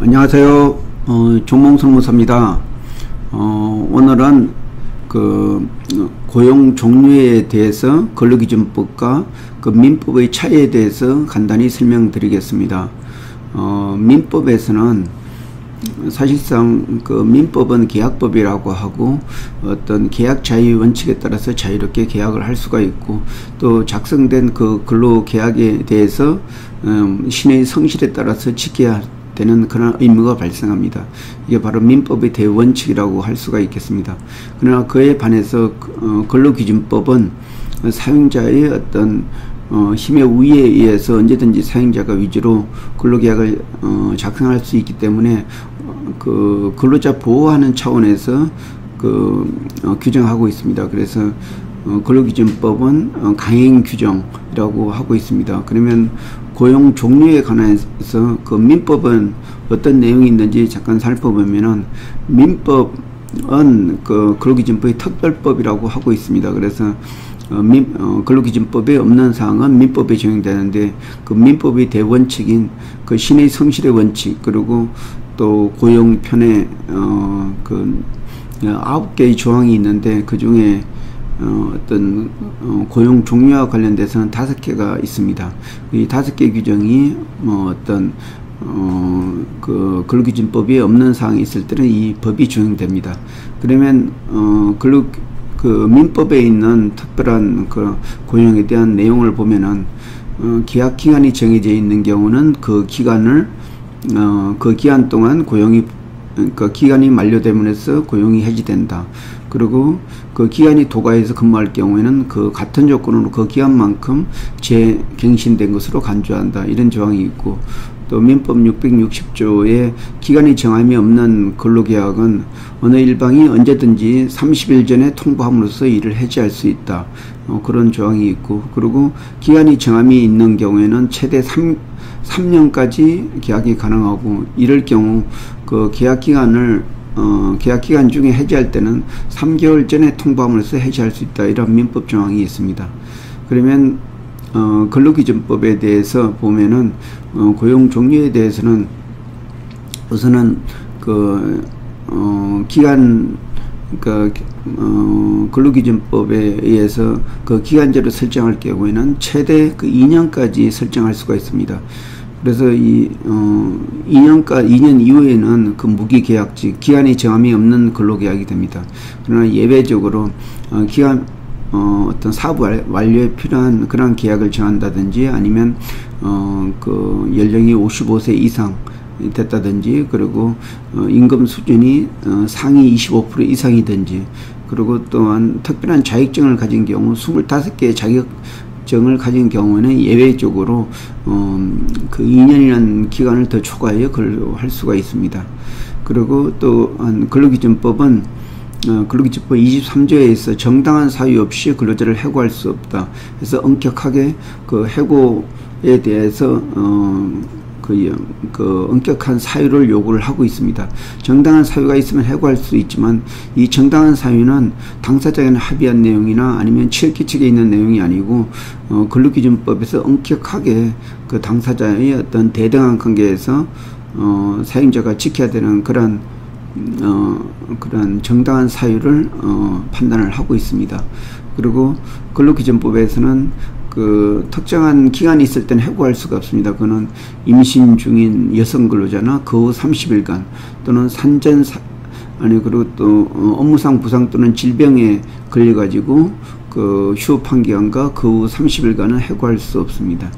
안녕하세요. 종몽설무사입니다. 오늘은 고용 종류에 대해서 근로기준법과 민법의 차이에 대해서 간단히 설명드리겠습니다. 민법에서는 사실상 민법은 계약법이라고 하고 어떤 계약 자유 원칙에 따라서 자유롭게 계약을 할 수가 있고, 또 작성된 근로계약에 대해서 신의 성실에 따라서 지켜야 되는 그런 의무가 발생합니다. 이게 바로 민법의 대원칙이라고 할 수가 있겠습니다. 그러나 그에 반해서 근로기준법은 사용자의 어떤 힘의 우위에 의해서 언제든지 사용자가 위주로 근로계약을 작성할 수 있기 때문에 근로자 보호하는 차원에서 규정하고 있습니다. 그래서 근로기준법은 강행 규정이라고 하고 있습니다. 그러면 고용 종류에 관해서 민법은 어떤 내용이 있는지 잠깐 살펴보면은, 민법은 근로기준법의 특별법이라고 하고 있습니다. 그래서 근로기준법에 없는 사항은 민법에 적용되는데, 민법의 대원칙인 신의 성실의 원칙, 그리고 또 고용편에 9개의 조항이 있는데, 그 중에 어떤 고용 종류와 관련돼서는 5개가 있습니다. 이 5개 규정이 근로기준법에 없는 사항이 있을 때는 이 법이 적용됩니다. 그러면 민법에 있는 특별한 고용에 대한 내용을 보면은, 계약 기간이 정해져 있는 경우는 그 기간을 그 기간 동안 기간이 만료됨으로 해서 고용이 해지된다. 그리고 그 기간이 도과해서 근무할 경우에는 같은 조건으로 그 기간만큼 재갱신된 것으로 간주한다. 이런 조항이 있고, 또 민법 660조에 기간이 정함이 없는 근로계약은 어느 일방이 언제든지 30일 전에 통보함으로써 이를 해지할 수 있다. 그런 조항이 있고, 그리고 기간이 정함이 있는 경우에는 최대 3년까지 계약이 가능하고, 이럴 경우 계약 기간 중에 해지할 때는 3개월 전에 통보함으로써 해지할 수 있다. 이런 민법 조항이 있습니다. 그러면 근로기준법에 대해서 보면은 고용 종류에 대해서는 우선은 근로기준법에 의해서 기간제로 설정할 경우에는 최대 2년까지 설정할 수가 있습니다. 그래서 2년 이후에는 무기계약직, 기간이 정함이 없는 근로계약이 됩니다. 그러나 예외적으로 어떤 사부 완료에 필요한 그런 계약을 정한다든지, 아니면 연령이 55세 이상 됐다든지, 그리고 임금 수준이 상위 25% 이상이든지, 그리고 또한 특별한 자격증을 가진 경우 25개의 자격증을 가진 경우에는 예외적으로 2년이라는 기간을 더 초과하여 근로할 수가 있습니다. 그리고 또 근로기준법은 근로기준법 23조에 정당한 사유 없이 근로자를 해고할 수 없다. 그래서 엄격하게 해고에 대해서 엄격한 사유를 요구를 하고 있습니다. 정당한 사유가 있으면 해고할 수 있지만, 이 정당한 사유는 당사자간 합의한 내용이나 아니면 취업규칙에 있는 내용이 아니고, 근로기준법에서 엄격하게 당사자의 어떤 대등한 관계에서 사용자가 지켜야 되는 그런 정당한 사유를 판단을 하고 있습니다. 그리고 근로기준법에서는 특정한 기간이 있을 때는 해고할 수가 없습니다. 그거는 임신 중인 여성 근로자나 그 후 30일간, 또는 그리고 또 업무상 부상 또는 질병에 걸려가지고 휴업한 기간과 그 후 30일간은 해고할 수 없습니다.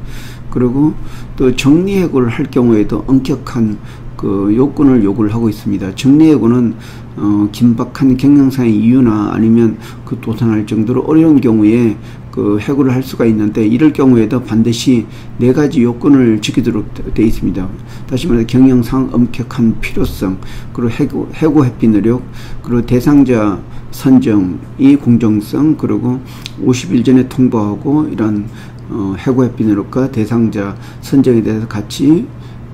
그리고 또 정리해고를 할 경우에도 엄격한 요건을 요구를 하고 있습니다. 정리해고는 긴박한 경영상의 이유나 아니면 도산할 정도로 어려운 경우에 해고를 할 수가 있는데, 이럴 경우에도 반드시 4가지 요건을 지키도록 되어 있습니다. 다시 말해 경영상 엄격한 필요성, 그리고 해고 회피 노력, 그리고 대상자 선정이 공정성, 그리고 50일 전에 통보하고, 이런 해고 회피 노력과 대상자 선정에 대해서 같이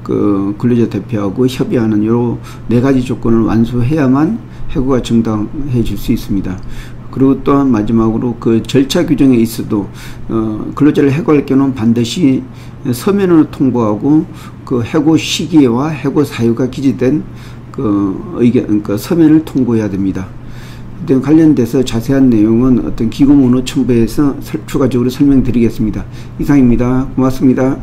근로자 대표하고 협의하는 요 4가지 조건을 완수해야만 해고가 정당해질 수 있습니다. 그리고 또한 마지막으로 그 절차 규정에 있어도 근로자를 해고할 경우는 반드시 서면으로 통보하고 그 해고 시기와 해고 사유가 기재된 그 서면을 통보해야 됩니다. 관련돼서 자세한 내용은 어떤 기고문의 첨부해서 추가적으로 설명드리겠습니다. 이상입니다. 고맙습니다.